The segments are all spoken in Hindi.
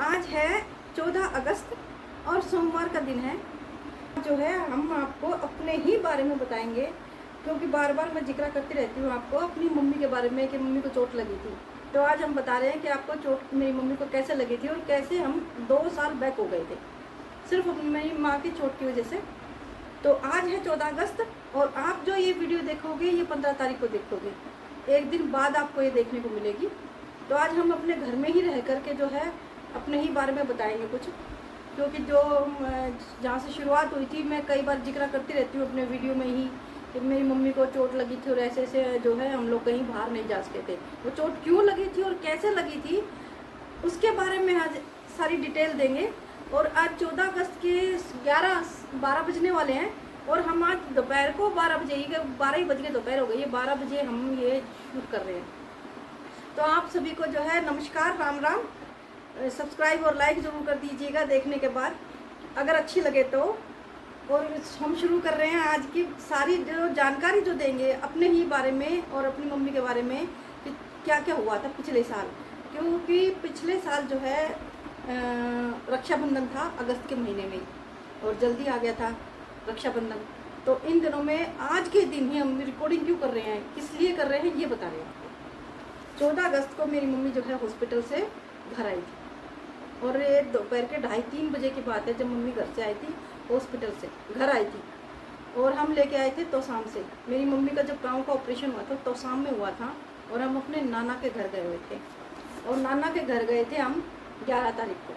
आज है 14 अगस्त और सोमवार का दिन है। जो है हम आपको अपने ही बारे में बताएंगे, क्योंकि बार बार मैं जिक्र करती रहती हूँ आपको अपनी मम्मी के बारे में कि मम्मी को चोट लगी थी। तो आज हम बता रहे हैं कि आपको चोट मेरी मम्मी को कैसे लगी थी और कैसे हम 2 साल बैक हो गए थे सिर्फ मेरी माँ की चोट की वजह से। तो आज है 14 अगस्त और आप जो ये वीडियो देखोगे ये 15 तारीख को देखोगे, एक दिन बाद आपको ये देखने को मिलेगी। तो आज हम अपने घर में ही रह करके जो है अपने ही बारे में बताएंगे कुछ, क्योंकि जो जहाँ से शुरुआत हुई थी मैं कई बार जिक्र करती रहती हूँ अपने वीडियो में ही कि मेरी मम्मी को चोट लगी थी और ऐसे ऐसे जो है हम लोग कहीं बाहर नहीं जा सकते थे। वो चोट क्यों लगी थी और कैसे लगी थी उसके बारे में आज सारी डिटेल देंगे। और आज 14 अगस्त के 12 बजने वाले हैं और हम आज दोपहर को 12 बजे ही 12 ही बज के दोपहर हो गई है, 12 बजे हम ये शूट कर रहे हैं। तो आप सभी को जो है नमस्कार, राम राम। सब्सक्राइब और लाइक ज़रूर कर दीजिएगा देखने के बाद अगर अच्छी लगे तो। और हम शुरू कर रहे हैं आज की सारी जो जानकारी जो देंगे अपने ही बारे में और अपनी मम्मी के बारे में कि क्या क्या हुआ था पिछले साल। क्योंकि पिछले साल जो है रक्षाबंधन था अगस्त के महीने में और जल्दी आ गया था रक्षाबंधन। तो इन दिनों में आज के दिन ही हम रिकॉर्डिंग क्यों कर रहे हैं, किस लिए कर रहे हैं ये बता रहे हैं आपको। 14 अगस्त को मेरी मम्मी जो है हॉस्पिटल से घर आई थी और ये दोपहर के 2:30-3 बजे की बात है जब मम्मी घर से आई थी, हॉस्पिटल से घर आई थी। और हम लेके आए थे तोसाम से। मेरी मम्मी का जब पाँव का ऑपरेशन हुआ था तोसाम में हुआ था और हम अपने नाना के घर गए हुए थे। और नाना के घर गए थे हम 11 तारीख को।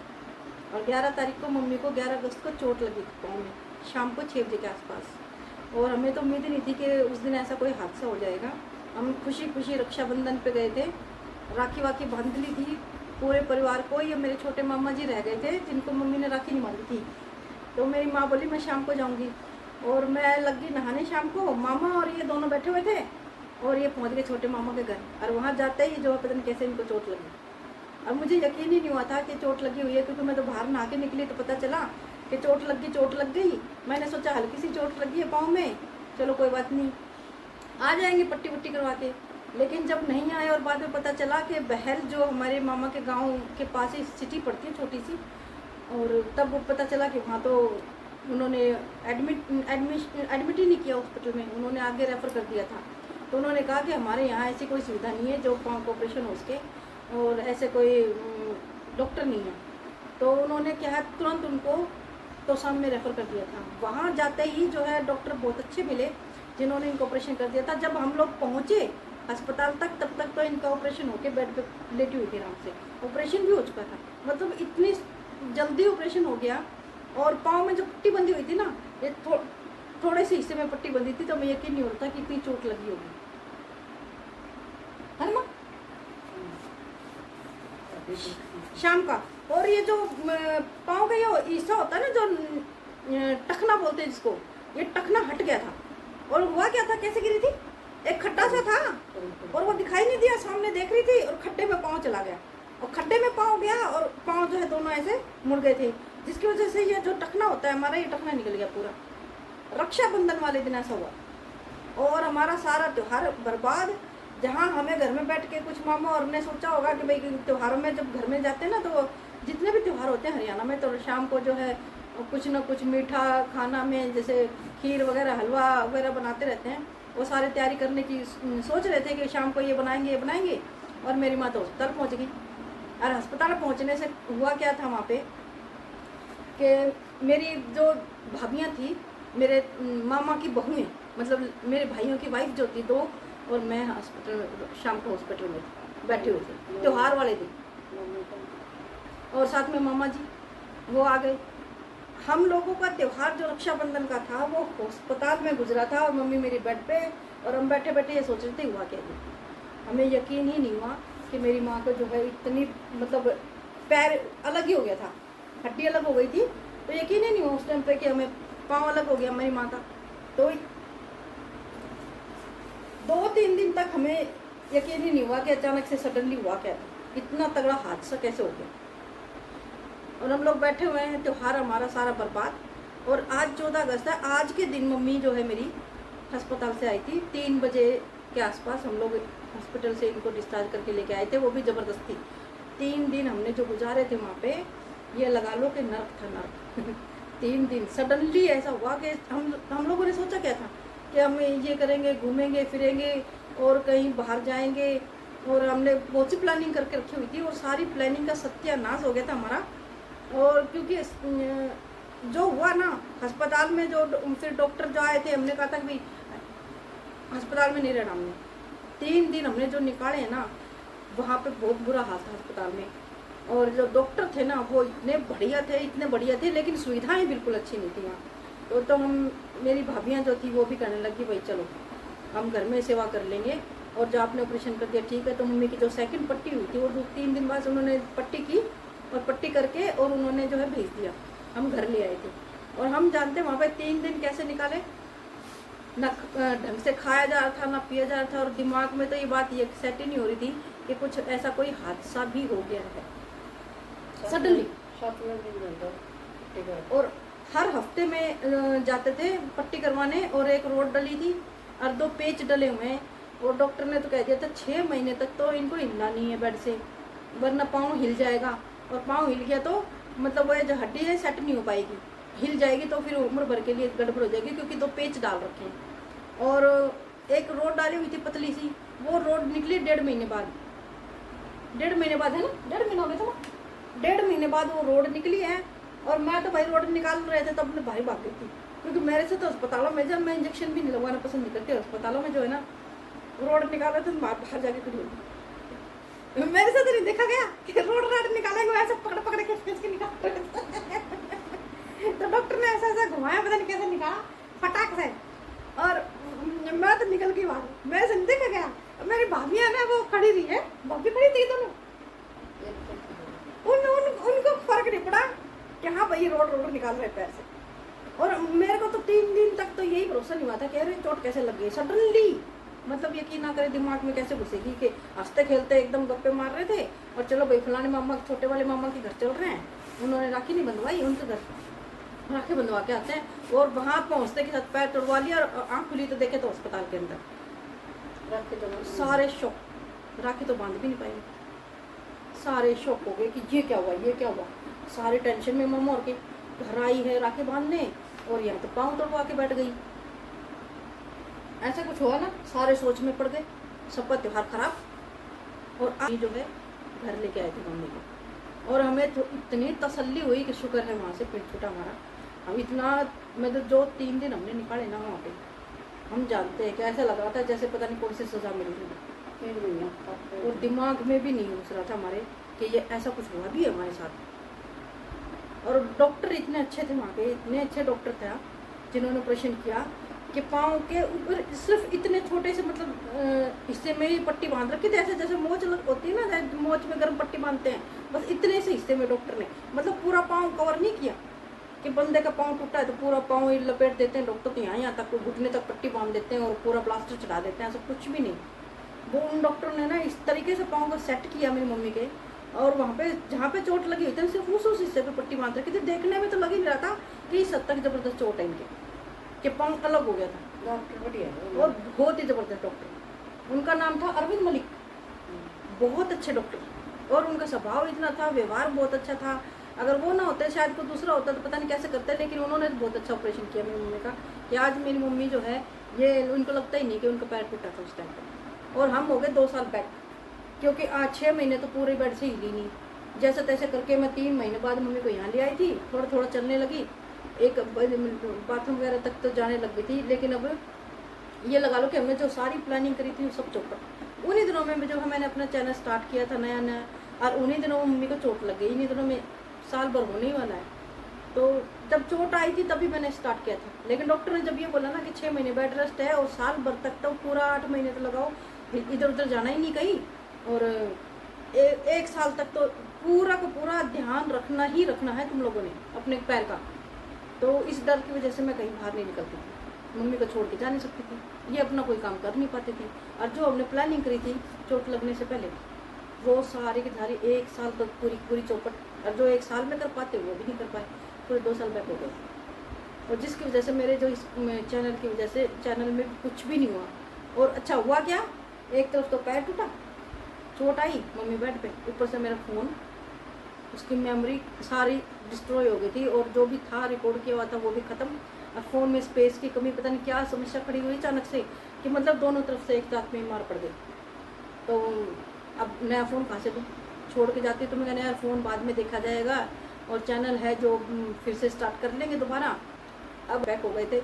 और 11 तारीख को मम्मी को 11 अगस्त को चोट लगी थी पाँव में शाम को 6 बजे के आसपास। और हमें तो उम्मीद ही नहीं थी कि उस दिन ऐसा कोई हादसा हो जाएगा। हम खुशी खुशी रक्षाबंधन पे गए थे, राखी वाखी बांध ली थी पूरे परिवार को। ये मेरे छोटे मामा जी रह गए थे जिनको मम्मी ने राखी नहीं बांधी थी। तो मेरी माँ बोली मैं शाम को जाऊँगी और मैं लग गई नहाने शाम को। मामा और ये दोनों बैठे हुए थे और ये पहुँच गए छोटे मामा के घर। और वहाँ जाते ही जो है पता नहीं कैसे इनको चोट लगी। अब मुझे यकीन ही नहीं हुआ था कि चोट लगी हुई है, क्योंकि मैं तो बाहर नहा के निकली तो पता चला कि चोट लग गई। मैंने सोचा हल्की सी चोट लगी है पाँव में, चलो कोई बात नहीं आ जाएंगे पट्टी वट्टी करवा के। लेकिन जब नहीं आए और बाद में पता चला कि बहल जो हमारे मामा के गांव के पास ही सिटी पड़ती है छोटी सी, और तब वो पता चला कि वहाँ तो उन्होंने एडमिट ही नहीं किया हॉस्पिटल में, उन्होंने आगे रेफ़र कर दिया था। तो उन्होंने कहा कि हमारे यहाँ ऐसी कोई सुविधा नहीं है जो पाँव का ऑपरेशन हो उसके, और ऐसे कोई डॉक्टर नहीं है। तो उन्होंने क्या है तुरंत उनको तोसाम में रेफ़र कर दिया था। वहाँ जाते ही जो है डॉक्टर बहुत अच्छे मिले जिन्होंने इनको ऑपरेशन कर दिया था। जब हम लोग पहुँचे अस्पताल तक तब तक तो इनका ऑपरेशन होके बेड पे लेटी हुई थी आराम से, ऑपरेशन भी हो चुका था। मतलब इतनी जल्दी ऑपरेशन हो गया। और पाँव में जो पट्टी बंधी हुई थी ना, ये थोड़े से हिस्से में पट्टी बंधी थी, तो मैं यकीन नहीं होता कि इतनी चोट लगी होगी, है ना शाम का। और ये जो पाँव का ये हिस्सा होता है ना जो टखना बोलते हैं जिसको, ये टखना हट गया था। और हुआ क्या था, कैसे गिरी थी, एक खड्डा सा था और वो दिखाई नहीं दिया, सामने देख रही थी और खड्डे में पाँव चला गया। और खड्डे में पाँव गया और पाँव जो है दोनों ऐसे मुड़ गए थे, जिसकी वजह से ये जो टखना होता है हमारा, ये टखना निकल गया पूरा। रक्षाबंधन वाले दिन ऐसा हुआ और हमारा सारा त्यौहार बर्बाद। जहाँ हमें घर में बैठ के कुछ मामा और ने सोचा होगा कि भाई त्योहारों में जब घर में जाते हैं ना, तो जितने भी त्यौहार होते हैं हरियाणा में, तो शाम को जो है कुछ ना कुछ मीठा खाना में जैसे खीर वगैरह हलवा वगैरह बनाते रहते हैं। वो सारे तैयारी करने की सोच रहे थे कि शाम को ये बनाएंगे। और मेरी माँ तो अस्पताल पहुँच गई। और अस्पताल पहुँचने से हुआ क्या था वहाँ पे कि मेरी जो भाभियाँ थी, मेरे मामा की बहुएँ, मतलब मेरे भाइयों की वाइफ जो थी 2, और मैं हॉस्पिटल में शाम को हॉस्पिटल में बैठे हुए थे त्योहार वाले दिन। और साथ में मामा जी वो आ गए। हम लोगों का त्यौहार जो रक्षाबंधन का था वो अस्पताल में गुजरा था और मम्मी मेरी बेड पे, और हम बैठे बैठे ये सोच रहे थे हुआ क्या है। हमें यकीन ही नहीं हुआ कि मेरी माँ को जो है इतनी, मतलब पैर अलग ही हो गया था, हड्डी अलग हो गई थी। तो यकीन ही नहीं हुआ उस टाइम पे कि हमें पाँव अलग हो गया मेरी माँ का। तो 2-3 दिन तक हमें यकीन ही नहीं हुआ कि अचानक से सडनली हुआ क्या था, इतना तगड़ा हादसा कैसे हो गया। और हम लोग बैठे हुए हैं, त्यौहार हमारा सारा बर्बाद। और आज 14 अगस्त है। आज के दिन मम्मी जो है मेरी अस्पताल से आई थी 3 बजे के आसपास। हम लोग हॉस्पिटल से इनको डिस्चार्ज करके लेके आए थे, वो भी ज़बरदस्ती। 3 दिन हमने जो गुजारे थे वहाँ पे, ये लगा लो कि नर्क था, नर्क। 3 दिन सडनली ऐसा हुआ कि हम लोगों ने सोचा क्या था कि हम ये करेंगे, घूमेंगे फिरेंगे और कहीं बाहर जाएंगे, और हमने बहुत सी प्लानिंग करके रखी हुई थी और सारी प्लानिंग का सत्यानाश हो गया था हमारा। और क्योंकि जो हुआ ना अस्पताल में, जो फिर डॉक्टर जो आए थे, हमने कहा था कि भाई अस्पताल में नहीं रहना हमने। 3 दिन हमने जो निकाले हैं ना, वहाँ पे बहुत बुरा हाल था अस्पताल में। और जो डॉक्टर थे ना वो इतने बढ़िया थे, इतने बढ़िया थे, लेकिन सुविधाएं बिल्कुल अच्छी नहीं थी वहाँ। तो हम, मेरी भाभियाँ जो थी वो भी कहने लगी भाई चलो हम घर में सेवा कर लेंगे, और जो आपने ऑपरेशन कर दिया ठीक है। तो मम्मी की जो सेकंड पट्टी हुई थी वो 3 दिन बाद उन्होंने पट्टी की, और पट्टी करके और उन्होंने जो है भेज दिया, हम घर ले आए थे। और हम जानते वहाँ पे 3 दिन कैसे निकाले, ना ढंग से खाया जा रहा था, ना पिया जा रहा था, और दिमाग में तो ये बात ये सेट ही नहीं हो रही थी कि कुछ ऐसा कोई हादसा भी हो गया है सडनली। और हर हफ्ते में जाते थे पट्टी करवाने, और एक रोड डली थी और 2 पेच डले हुए हैं, और डॉक्टर ने तो कह दिया था 6 महीने तक तो इनको हिलना नहीं है बेड से, वरना पाँव हिल जाएगा, और पाँव हिल गया तो मतलब वो जो हड्डी है सेट नहीं हो पाएगी, हिल जाएगी तो फिर उम्र भर के लिए गड़बड़ हो जाएगी, क्योंकि 2 पेच डाल रखे हैं। और एक रोड डाली हुई थी पतली सी, वो रोड निकली 1.5 महीने बाद, 1.5 महीने बाद है ना, 1.5 महीना हो गया था ना, 1.5 महीने बाद वो रोड निकली है। और मैं तो भाई रोड निकाल रहे थे तब मैं भाई भाग गई थी, क्योंकि मेरे से तो अस्पतालों में, जब मैं इंजेक्शन भी नहीं लगवाना पसंद नहीं करती, अस्पतालों में जो है ना रोड निकाल रहे थे तो बाहर जाके खड़ी होगी। मेरे से तो नहीं देखा गया कि रोड निकालेंगे, ऐसे पकड़ पकड़ के खींच के निकाल रहे थे। तो डॉक्टर ने ऐसा ऐसा घुमाया, पता नहीं कैसे निकाला फटाक से, और मैं तो निकल गई बाहर, मेरे से नहीं देखा गया। मेरी भाभियाँ ना वो खड़ी रही है, भाभी खड़ी थी दोनों, उनको फर्क नहीं पड़ा कि हाँ भाई रोड निकाल रहे पैर से। और मेरे को तो 3 दिन तक तो यही भरोसा नहीं हुआ था कि अरे चोट कैसे लग गई सडनली, मतलब यकीन ना करे दिमाग में कैसे घुसेगी कि हंसते खेलते एकदम गप्पे मार रहे थे, और चलो भाई फलाने मामा, छोटे वाले मामा के घर चल रहे हैं, उन्होंने राखी नहीं बंधवाई, उनके घर राखी बंधवा के आते हैं, और वहाँ पहुँचते के साथ पैर तोड़वा लिया, और आँख खुली तो देखे तो अस्पताल के अंदर राखी तो सारे शौक, राखी तो बांध भी नहीं पाएंगे, सारे शौक हो गए कि ये क्या हुआ, ये क्या हुआ। सारे टेंशन में मम्मा और के घर आई है राखी बांधने, और यहाँ तो पाँव तोड़वा के बैठ गई। ऐसा कुछ हुआ ना, सारे सोच में पड़ गए, सबका त्योहार खराब। और आज जो है घर लेके आए थे मम्मी को, और हमें तो इतनी तसल्ली हुई कि शुक्र है वहाँ से पेट छूटा हमारा। हम इतना, मतलब जो 3 दिन हमने निकाले ना वहाँ पे, हम जानते हैं कि ऐसा लग रहा था जैसे पता नहीं कौन सी सजा मिल रही है, और दिमाग में भी नहीं घुस रहा था हमारे कि ये ऐसा कुछ हुआ भी है हमारे साथ। और डॉक्टर इतने अच्छे थे वहाँ पे, इतने अच्छे डॉक्टर थे जिन्होंने ऑपरेशन किया कि पाँव के ऊपर सिर्फ इतने छोटे से मतलब हिस्से में ही पट्टी बांध रखी थी, ऐसे जैसे मोच होती है ना, मोच में गर्म पट्टी बांधते हैं, बस इतने से हिस्से में डॉक्टर ने मतलब पूरा पाँव कवर नहीं किया कि बंदे का पाँव टूटा है तो पूरा पाँव ही लपेट देते हैं डॉक्टर, तो यहाँ तक घुटने तक पट्टी बांध देते हैं और पूरा प्लास्टर चढ़ा देते हैं, ऐसा कुछ भी नहीं। वो उन डॉक्टर ने ना इस तरीके से पाँव को सेट किया मेरी मम्मी के, और वहाँ पे जहाँ पे चोट लगी हुई थी सिर्फ उस हिस्से पे पट्टी बांध रखी थी, देखने में तो लग ही नहीं रहा था कि इस हद तक जबरदस्त चोट है इनके, कि पाँव अलग हो गया था। डॉक्टर बढ़िया और बहुत ही जबरदस्त डॉक्टर, उनका नाम था अरविंद मलिक, बहुत अच्छे डॉक्टर, और उनका स्वभाव इतना था, व्यवहार बहुत अच्छा था। अगर वो ना होते शायद कोई दूसरा होता तो पता नहीं कैसे करते, लेकिन उन्होंने बहुत अच्छा ऑपरेशन किया मेरी मम्मी का, कि आज मेरी मम्मी जो है ये उनको लगता ही नहीं कि उनका पैर टूटा था उस टाइम पर। और हम हो गए 2 साल बैक, क्योंकि आज 6 महीने तो पूरे बेड से हिली नहीं, जैसे तैसे करके मैं 3 महीने बाद मम्मी को यहाँ ले आई थी, थोड़ा थोड़ा चलने लगी, एक बाथरूम वगैरह तक तो जाने लग गई थी। लेकिन अब ये लगा लो कि हमने जो सारी प्लानिंग करी थी वो सब चौपट। उन्हीं दिनों में जब मैंने अपना चैनल स्टार्ट किया था नया नया, और उन्हीं दिनों मम्मी को चोट लग गई, इन्हीं दिनों में साल भर होने ही वाला है। तो जब चोट आई थी तभी मैंने स्टार्ट किया था, लेकिन डॉक्टर ने जब ये बोला ना कि 6 महीने बेड रेस्ट है और साल भर तक तो पूरा 8 महीने तो लगाओ, इधर उधर जाना ही नहीं कहीं, और 1 साल तक तो पूरा का पूरा ध्यान रखना ही रखना है तुम लोगों ने अपने पैर का। तो इस डर की वजह से मैं कहीं बाहर नहीं निकलती थी, मम्मी को छोड़ के जा नहीं सकती थी, ये अपना कोई काम कर नहीं पाती थी। और जो हमने प्लानिंग करी थी चोट लगने से पहले, वो सारी की सारी 1 साल तक पूरी पूरी चौपट, और जो 1 साल में कर पाते वो भी नहीं कर पाए, पूरे 2 साल बैक हो गए। और जिसकी वजह से मेरे जो इस चैनल की वजह से चैनल में कुछ भी नहीं हुआ। और अच्छा हुआ क्या, एक तरफ तो पैर टूटा, चोट आई, मम्मी बेड पे, ऊपर से मेरा फ़ोन, उसकी मेमोरी सारी डिस्ट्रॉय हो गई थी और जो भी था रिकॉर्ड किया हुआ था वो भी ख़त्म। और फ़ोन में स्पेस की कमी, पता नहीं क्या समस्या खड़ी हुई अचानक से कि मतलब दोनों तरफ से एक साथ में मार पड़ गई। तो अब नया फ़ोन कहाँ से दूँ, छोड़ के जाती तो मैं कहना यार फ़ोन बाद में देखा जाएगा और चैनल है जो फिर से स्टार्ट कर लेंगे दोबारा। अब बैक हो गए थे,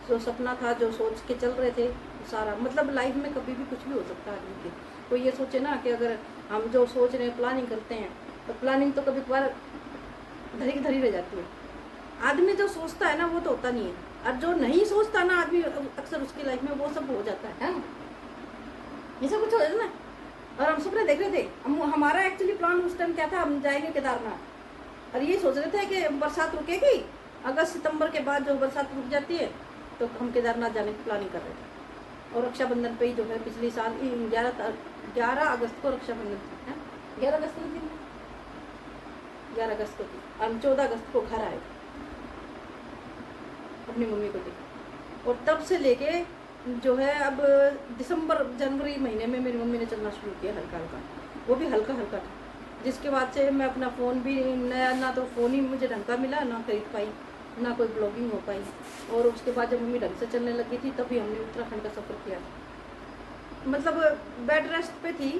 जो सपना था जो सोच के चल रहे थे सारा, मतलब लाइफ में कभी भी कुछ भी हो सकता है आदमी की। कोई ये सोचे ना कि अगर हम जो सोच रहे हैं प्लानिंग करते हैं तो प्लानिंग तो कभी कभार धरी धरी रह जाती है। आदमी जो सोचता है ना वो तो होता नहीं है, और जो नहीं सोचता ना आदमी अक्सर उसकी लाइफ में वो सब हो जाता है ना, ये सब कुछ हो जाता है ना। और हम सपने देख रहे थे, हमारा एक्चुअली प्लान उस टाइम क्या था, हम जाएंगे केदारनाथ और ये सोच रहे थे कि बरसात रुकेगी, अगस्त सितंबर के बाद जो बरसात रुक जाती है तो हम केदारनाथ जाने की प्लानिंग कर रहे थे। और रक्षाबंधन पे ही जो है पिछली साल 11 अगस्त को रक्षाबंधन था, 11 अगस्त को थी, 11 अगस्त को थी, हम 14 अगस्त को घर आए थे, अपनी मम्मी को देखा। और तब से लेके जो है अब दिसंबर जनवरी महीने में मेरी मम्मी ने चलना शुरू किया हल्का हल्का, वो भी हल्का हल्का था। जिसके बाद से मैं अपना फ़ोन भी नया, ना तो फ़ोन ही मुझे ढंग का मिला, ना खरीद पाई, ना कोई ब्लॉगिंग हो पाई। और उसके बाद जब मम्मी ढंग से चलने लगी थी तभी हमने उत्तराखंड का सफ़र किया, मतलब बेड रेस्ट पे थी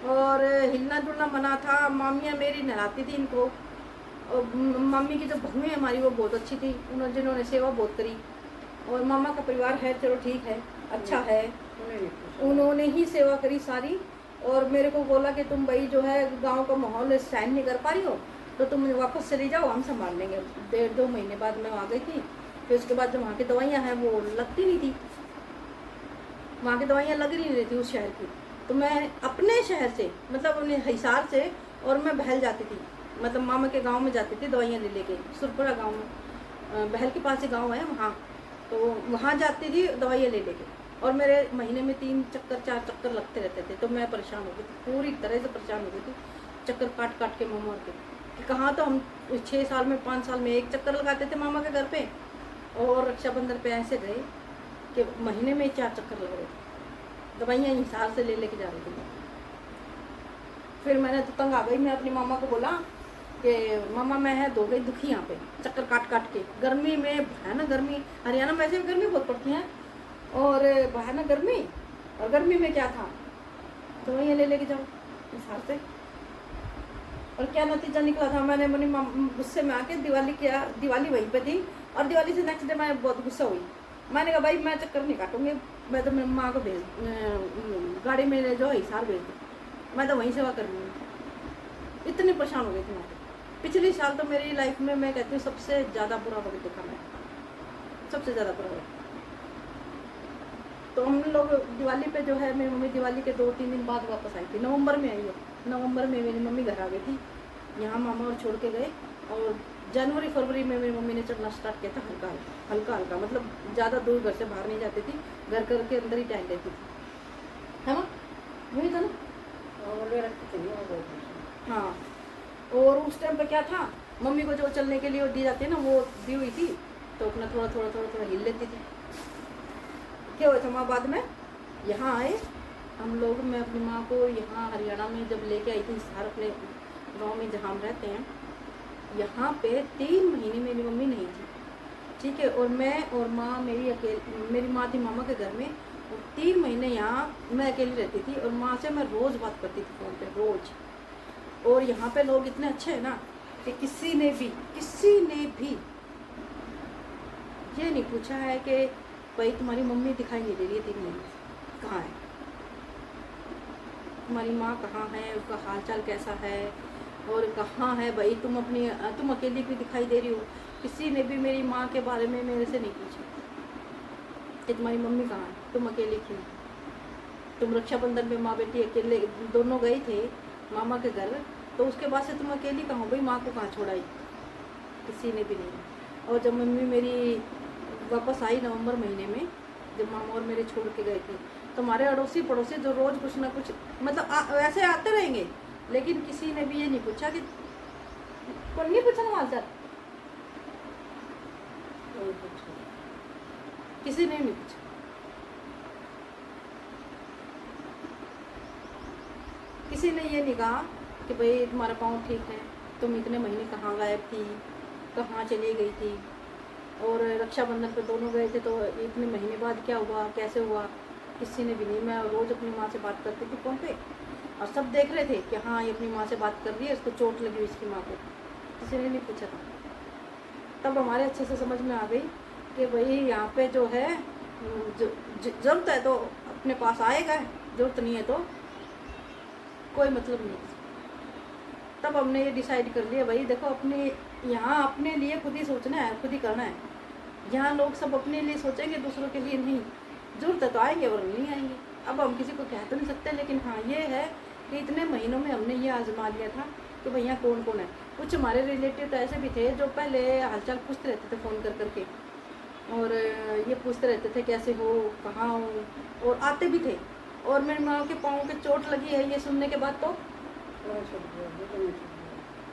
और हिलना डुलना मना था। मामियाँ मेरी नहलाती थी इनको, और मम्मी की जो बहू है हमारी वो बहुत अच्छी थी, उन्होंने जिन्होंने सेवा बहुत करी। और मामा का परिवार है चलो ठीक है, अच्छा है, उन्होंने ही सेवा करी सारी। और मेरे को बोला कि तुम भाई जो है गांव का माहौल सहन नहीं कर पा रही हो तो तुम वापस चली जाओ, हम संभाल लेंगे। 1.5-2 महीने बाद मैं वहाँ गई थी। फिर उसके बाद जो वहाँ की दवाइयाँ हैं वो लगती नहीं थी, वहाँ की दवाइयाँ लग नहीं रही थी उस शहर की। तो मैं अपने शहर से, मतलब अपने हिसार से, और मैं बहल जाती थी, मतलब मामा के गांव में जाती थी दवाइयाँ ले लेके, सुरपुरा गांव में, बहल के पास ही गांव है वहाँ, तो वहाँ जाती थी दवाइयाँ ले लेके। और मेरे महीने में 3 चक्कर 4 चक्कर लगते रहते थे। तो मैं परेशान हो गई थी, पूरी तरह से परेशान हो गई थी, चक्कर काट काट के मामा के कि कहाँ। तो हम 6 साल में 5 साल में एक चक्कर लगाते थे मामा के घर पे, और रक्षाबंधन पे ऐसे गए कि महीने में 4 चक्कर लग रहे थे, दवाइयाँ हिसार से ले लेके जा रही थी। फिर मैंने तो तंग आ गई, मैं अपनी मामा को बोला कि मामा मैं है दो गई दुखी यहाँ पे चक्कर काट काट के, गर्मी में भयानक गर्मी, हरियाणा में वैसे भी गर्मी बहुत पड़ती है, और भयानक गर्मी, और गर्मी में क्या था दवाइयाँ ले लेके जाओ हिसार से। और क्या नतीजा निकला था, मैंने अपनी गुस्से में आके दिवाली वहीं पे थी, और दिवाली से नेक्स्ट डे मैं बहुत गुस्सा हुई। मैंने कहा भाई मैं चक्कर नहीं काटूंगी, मैं तो मेरी माँ को गाड़ी में ले जाओ हिसार भेज दो, मैं तो वहीं सेवा कर रही हूँ। इतनी परेशान हो गई थी मैं। पिछली साल तो मेरी लाइफ में मैं कहती हूँ सबसे ज़्यादा बुरा वक्त देखा मैं, सबसे ज़्यादा बुरा वक्त। तो हम लोग दिवाली पे जो है, मेरी मम्मी दिवाली के 2-3 दिन बाद वापस आई थी, नवंबर में आई हो, नवंबर में मेरी मम्मी घर आ गई थी, यहाँ मामा और छोड़ के गए। और जनवरी फरवरी में मेरी मम्मी ने चलना स्टार्ट किया था हल्का हल्का हल्का, मतलब ज़्यादा दूर घर से बाहर नहीं जाती थी, घर के अंदर ही टहल रहती थी, है ना, वही था ना। हाँ, और उस टाइम पे क्या था, मम्मी को जो चलने के लिए दी जाती है ना वो दी हुई थी, तो अपना थोड़ा थोड़ा थोड़ा थोड़ा हिल लेती थी। क्या हुआ था, माँ बाद में यहाँ आए हम लोग, मैं अपनी माँ को यहाँ हरियाणा में जब लेके आई थी हिसार, अपने गांव में जहाँ हम रहते हैं, यहाँ पे 3 महीने मेरी मम्मी नहीं थी, ठीक है। और मैं और माँ मेरी अकेली, मेरी माँ थी मामा के घर में, और 3 महीने यहाँ मैं अकेली रहती थी। और माँ से मैं रोज़ बात करती थी फ़ोन पे, रोज़। और यहाँ पे लोग इतने अच्छे हैं ना कि किसी ने भी ये नहीं पूछा है कि भाई तुम्हारी मम्मी दिखाई नहीं दे रही है 3 महीने से, कहाँ है तुम्हारी माँ, कहाँ है, उसका हालचाल कैसा है, और कहाँ है भाई तुम अकेली भी दिखाई दे रही हो। किसी ने भी मेरी माँ के बारे में मेरे से नहीं पूछा कि तुम्हारी मम्मी कहाँ है, तुम अकेली क्यों, तुम रक्षाबंधन में माँ बेटी अकेले दोनों गए थे मामा के घर, तो उसके बाद से तुम अकेली कहाँ हो भाई, माँ को कहाँ छोड़ाई, किसी ने भी नहीं। और जब मम्मी मेरी वापस आई नवंबर महीने में, जब मामा और मेरे छोड़ के गए थे, तो हमारे अड़ोसी पड़ोसी जो रोज़ कुछ ना कुछ मतलब वैसे आते रहेंगे, लेकिन किसी ने भी ये नहीं पूछा कि कौन नहीं पूछा ना हालचाल, किसी ने नहीं पूछा। किसी ने ये नहीं कहा कि भाई तुम्हारा पाँव ठीक है, तुम इतने महीने कहाँ गायब थी, कहाँ चली गई थी, और रक्षाबंधन पे दोनों गए थे तो इतने महीने बाद क्या हुआ, कैसे हुआ, किसी ने भी नहीं। मैं रोज़ अपनी माँ से बात करती थी फ़ोन पे, और सब देख रहे थे कि हाँ ये अपनी माँ से बात कर रही है, इसको चोट लगी हुई इसकी माँ को, किसी ने नहीं पूछा था। तब हमारे अच्छे से समझ में आ गई कि भाई यहाँ पे जो है ज़रूरत है तो अपने पास आएगा, ज़रूरत नहीं है तो कोई मतलब नहीं। तब हमने ये डिसाइड कर लिया भाई देखो, अपने यहाँ अपने लिए खुद ही सोचना है, खुद ही करना है। यहाँ लोग सब अपने लिए सोचेंगे, दूसरों के लिए नहीं। ज़रूरत है तो आएंगे और नहीं आएंगे, अब हम किसी को कह तो नहीं सकते। लेकिन हाँ ये है कि इतने महीनों में हमने ये आजमा लिया था कि भैया कौन कौन है। कुछ हमारे रिलेटिव तो ऐसे भी थे जो पहले हालचाल पूछते रहते थे फ़ोन कर करके, और ये पूछते रहते थे कैसे हो, कहाँ हो, और आते भी थे। और मेरी माँ के पाँव के चोट लगी है ये सुनने के बाद तो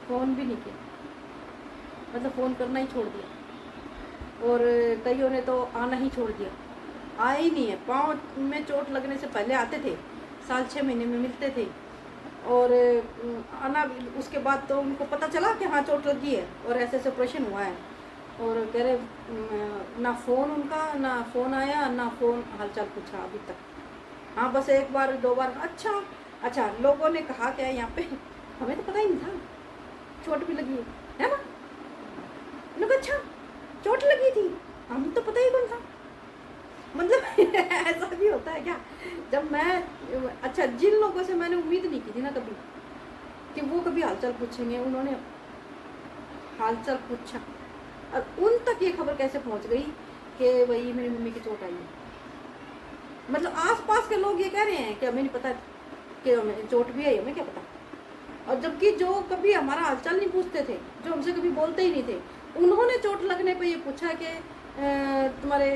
फ़ोन भी नहीं किया, मतलब फ़ोन करना ही छोड़ दिया। और कईयों ने तो आना ही छोड़ दिया, आए ही नहीं है। पाँव में चोट लगने से पहले आते थे, साल 6 महीने में मिलते थे, और आना उसके बाद तो उनको पता चला कि हाँ चोट लगी है और ऐसे ऐसे ऑपरेशन हुआ है। और कह रहे ना फ़ोन उनका, ना फ़ोन आया, ना फ़ोन हालचाल पूछा अभी तक। हाँ बस एक बार 2 बार अच्छा लोगों ने कहा क्या है यहाँ पे, हमें तो पता ही नहीं था चोट भी लगी है ना। लोग अच्छा चोट लगी थी, हमें तो पता ही कौन था। मतलब ऐसा भी होता है क्या। जब मैं अच्छा जिन लोगों से मैंने उम्मीद नहीं की थी ना कभी कि वो कभी हालचाल पूछेंगे, उन्होंने हालचाल पूछा, और उन तक ये खबर कैसे पहुंच गई कि भाई मेरी मम्मी की चोट आई है। मतलब आसपास के लोग ये कह रहे हैं कि हमें नहीं पता कि हमें चोट भी आई, हमें क्या पता। और जबकि जो कभी हमारा हालचाल नहीं पूछते थे, जो हमसे कभी बोलते ही नहीं थे, उन्होंने चोट लगने पे ये पूछा कि तुम्हारे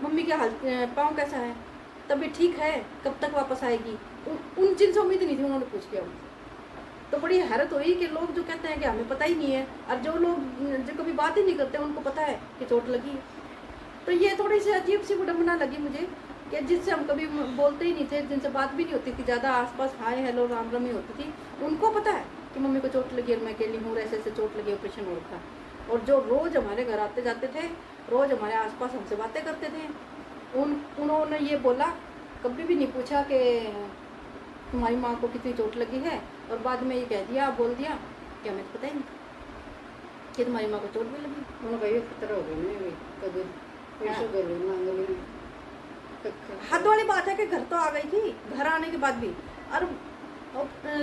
मम्मी का पाँव कैसा है, तभी ठीक है, कब तक वापस आएगी। उन जिनसे उम्मीद नहीं थी उन्होंने पूछ लिया। तो बड़ी हैरत हुई कि लोग जो कहते हैं कि हमें पता ही नहीं है, और जो लोग जो कभी बात ही नहीं करते उनको पता है कि चोट लगी है। तो ये थोड़ी सी अजीब सी विडम्बना लगी मुझे कि जिससे हम कभी बोलते ही नहीं थे, जिनसे बात भी नहीं होती थी ज़्यादा, आसपास हाय हेलो राम राम ही होती थी, उनको पता है कि मम्मी को चोट लगी और मैं अकेली हूँ, ऐसे ऐसे चोट लगी, ऑपरेशन हो रखा। और जो रोज़ हमारे घर आते जाते थे, रोज़ हमारे आसपास हमसे बातें करते थे, उन्होंने ये बोला, कभी भी नहीं पूछा कि तुम्हारी माँ को कितनी चोट लगी है, और बाद में ये कह दिया, बोल दिया कि हमें तो पता ही नहीं कि तुम्हारी माँ को चोट भी लगी। उन्होंने खतरा हो गया कभी हद वाली बात है कि घर तो आ गई थी, घर आने के बाद भी, और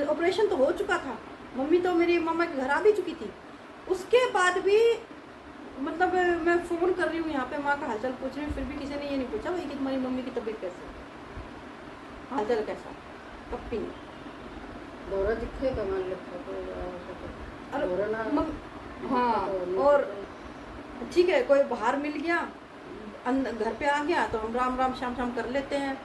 ऑपरेशन तो हो चुका था, मम्मी तो मेरी मम्मा के घर आ भी चुकी थी, उसके बाद भी मतलब मैं फ़ोन कर रही हूँ यहाँ पे, माँ का हालचाल पूछ रही हूँ, फिर भी किसी ने ये नहीं पूछा भाई कि तुम्हारी मम्मी की तबीयत कैसे, हालचाल कैसा, पप्पी दौरा दिखेगा मान लो। हाँ, और ठीक है कोई बाहर मिल गया, घर पे आ गया तो हम राम राम शाम शाम कर लेते हैं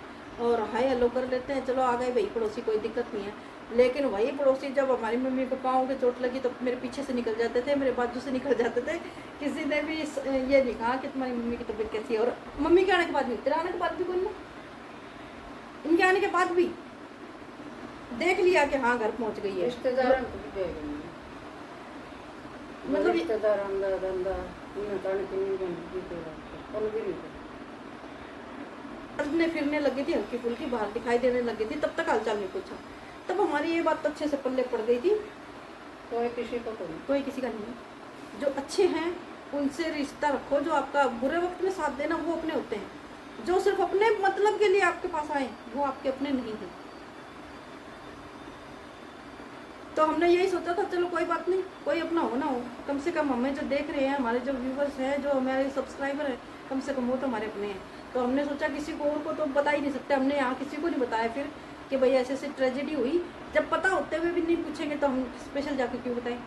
और हाय हेलो कर लेते हैं, चलो आ गए भाई पड़ोसी, कोई दिक्कत नहीं है। लेकिन वही पड़ोसी जब हमारी मम्मी को पाँव के चोट लगी तो मेरे पीछे से निकल जाते थे, मेरे बाजू से निकल जाते थे, किसी ने भी ये नहीं कहा कि तुम्हारी मम्मी की तबीयत कैसी है। और मम्मी के आने के बाद भी, तेरे आने के बाद भी कोई नहीं, इनके आने के बाद भी देख लिया कि हाँ घर पहुँच गई है। रिश्तेदार मतलब रिश्तेदार चलने फिरने लगी थी, हल्की फुल्की बाहर दिखाई देने लगी थी, तब तक हालचाल नहीं पूछा। तब हमारी ये बात तो अच्छे से पल्ले पड़ गई थी, कोई किसी का कोई किसी का नहीं। जो अच्छे हैं उनसे रिश्ता रखो, जो आपका बुरे वक्त में साथ देना वो अपने होते हैं, जो सिर्फ अपने मतलब के लिए आपके पास आए वो आपके अपने नहीं हैं। तो हमने यही सोचा था चलो कोई बात नहीं, कोई अपना हो ना हो, कम से कम हमें जो देख रहे हैं, हमारे जो व्यूवर्स हैं, जो हमारे सब्सक्राइबर हैं, कम से कम वो तो हमारे अपने हैं। तो हमने सोचा किसी को और को तो बता ही नहीं सकते, हमने यहाँ किसी को नहीं बताया फिर कि भाई ऐसे ऐसे ट्रेजेडी हुई, जब पता होते हुए भी नहीं पूछेंगे तो हम स्पेशल जाके क्यों बताएं।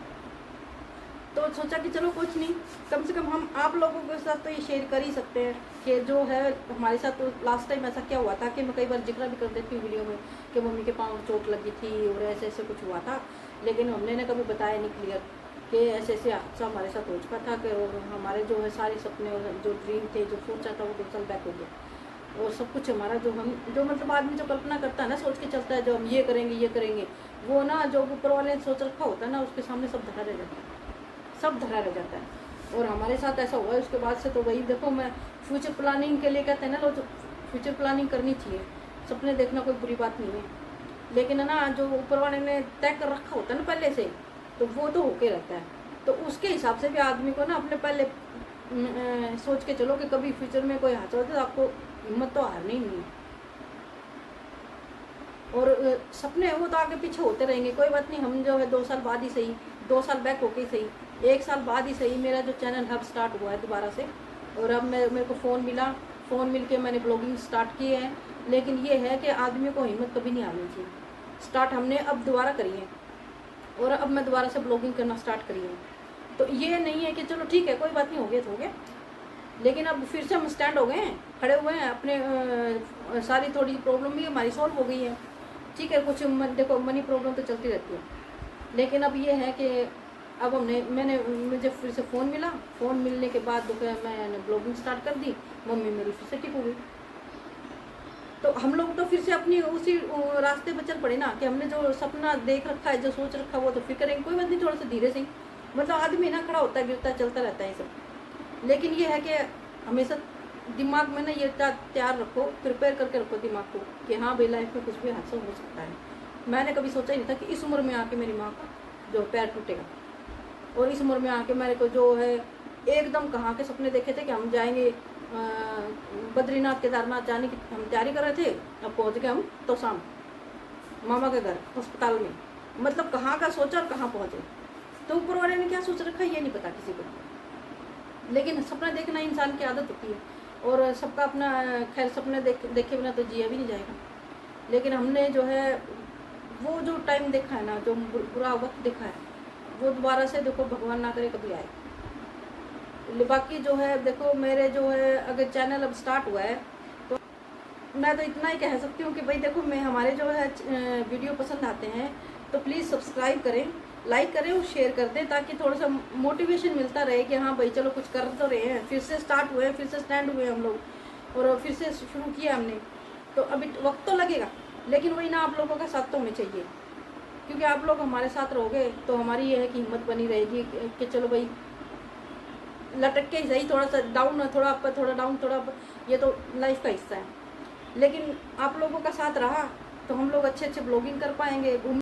तो सोचा कि चलो कुछ नहीं, कम से कम हम आप लोगों के साथ तो ये शेयर कर ही सकते हैं कि जो है हमारे साथ। तो लास्ट टाइम ऐसा क्या हुआ था कि मैं कई बार जिक्र भी कर देती हूँ वीडियो में कि मम्मी के पाँव चोट लगी थी और ऐसे ऐसे कुछ हुआ था, लेकिन हमने ना कभी बताया नहीं क्लियर कि ऐसे ऐसे हादसा हमारे साथ हो चुका था कि हमारे जो है सारे सपने और जो ड्रीम थे, जो सोचा था वो 2 साल बैक हो गया। और सब कुछ हमारा जो मतलब आदमी जो कल्पना करता है ना, सोच के चलता है, जो हम ये करेंगे, वो ना जो ऊपर वाले ने सोच रखा होता है ना, उसके सामने सब धरा रह जाता है, सब धरा रह जाता है। और हमारे साथ ऐसा हुआ है। उसके बाद से तो वही देखो, मैं फ्यूचर प्लानिंग के लिए कहते हैं ना लोग, फ्यूचर प्लानिंग करनी चाहिए, सपने देखना कोई बुरी बात नहीं है, लेकिन है ना जो ऊपर वाले ने तय कर रखा होता है ना पहले से, तो वो तो होके रहता है। तो उसके हिसाब से भी आदमी को ना अपने पहले सोच के चलो कि कभी फ्यूचर में कोई हादसा होता है तो आपको हिम्मत तो हारनी ही नहीं है। और सपने वो तो आगे पीछे होते रहेंगे, कोई बात नहीं। हम जो है 2 साल बाद ही सही, 2 साल बैक होके ही सही, 1 साल बाद ही सही, मेरा जो चैनल हब स्टार्ट हुआ है दोबारा से। और अब मेरे को फ़ोन मिला, फ़ोन मिल के मैंने ब्लॉगिंग स्टार्ट की है। लेकिन ये है कि आदमी को हिम्मत कभी नहीं हारनी चाहिए। स्टार्ट हमने अब दोबारा करी है, और अब मैं दोबारा से ब्लॉगिंग करना स्टार्ट करी है। तो ये नहीं है कि चलो ठीक है कोई बात नहीं, हो गया तो हो गया, लेकिन अब फिर से हम स्टैंड हो गए हैं, खड़े हुए हैं अपने। सारी थोड़ी प्रॉब्लम भी हमारी सॉल्व हो गई है, ठीक है। कुछ देखो मनी प्रॉब्लम तो चलती रहती है, लेकिन अब ये है कि अब मुझे फिर से फ़ोन मिला। फ़ोन मिलने के बाद मैंने ब्लॉगिंग स्टार्ट कर दी, मम्मी मेरी फिर से ठीक हो गई। तो हम लोग तो फिर से अपनी उसी रास्ते पर चल पड़े ना, कि हमने जो सपना देख रखा है, जो सोच रखा है, वो तो फिर करेंगे, कोई बात नहीं, थोड़ा सा धीरे से ही। मतलब आदमी ना खड़ा होता है, गिरता चलता रहता है ये सब। लेकिन ये है कि हमेशा दिमाग में ना ये तैयार रखो, प्रिपेयर करके रखो दिमाग को, कि हाँ भाई लाइफ में कुछ भी हादसा हो सकता है। मैंने कभी सोचा ही नहीं था कि इस उम्र में आके मेरी माँ का जो पैर टूटेगा, और इस उम्र में आके मेरे को जो है एकदम कहाँ के सपने देखे थे कि हम जाएंगे बद्रीनाथ केदारनाथ जाने की हम तैयारी कर रहे थे। अब पहुँच गए हम तो शाम मामा के घर अस्पताल में। मतलब कहाँ का सोचा और कहाँ पहुँचे। तो ऊपर वाले ने क्या सोच रखा है ये नहीं पता किसी को, लेकिन सपना देखना इंसान की आदत होती है, और सबका अपना खैर सपने देखे बिना तो जिया भी नहीं जाएगा। लेकिन हमने जो है वो जो टाइम देखा है ना, जो बुरा वक्त देखा है, वो दोबारा से देखो भगवान ना करे कभी आए। बाकी जो है देखो मेरे जो है अगर चैनल अब स्टार्ट हुआ है, तो मैं तो इतना ही कह सकती हूँ कि भाई देखो मैं हमारे जो है वीडियो पसंद आते हैं तो प्लीज़ सब्सक्राइब करें, लाइक करें और शेयर कर दें, ताकि थोड़ा सा मोटिवेशन मिलता रहे कि हाँ भाई चलो कुछ कर तो रहे हैं, फिर से स्टार्ट हुए हैं, फिर से स्टैंड हुए हम लोग, और फिर से शुरू किया हमने। तो अभी वक्त तो लगेगा, लेकिन वही ना आप लोगों का साथ तो होने चाहिए, क्योंकि आप लोग हमारे साथ रहोगे तो हमारी ये है कि हिम्मत बनी रहेगी कि चलो भाई लटक के ही सही, थोड़ा सा डाउन, थोड़ा अप, थोड़ा डाउन, थोड़ा अप, ये तो लाइफ का हिस्सा है। लेकिन आप लोगों का साथ रहा तो हम लोग अच्छे अच्छे ब्लॉगिंग कर पाएंगे,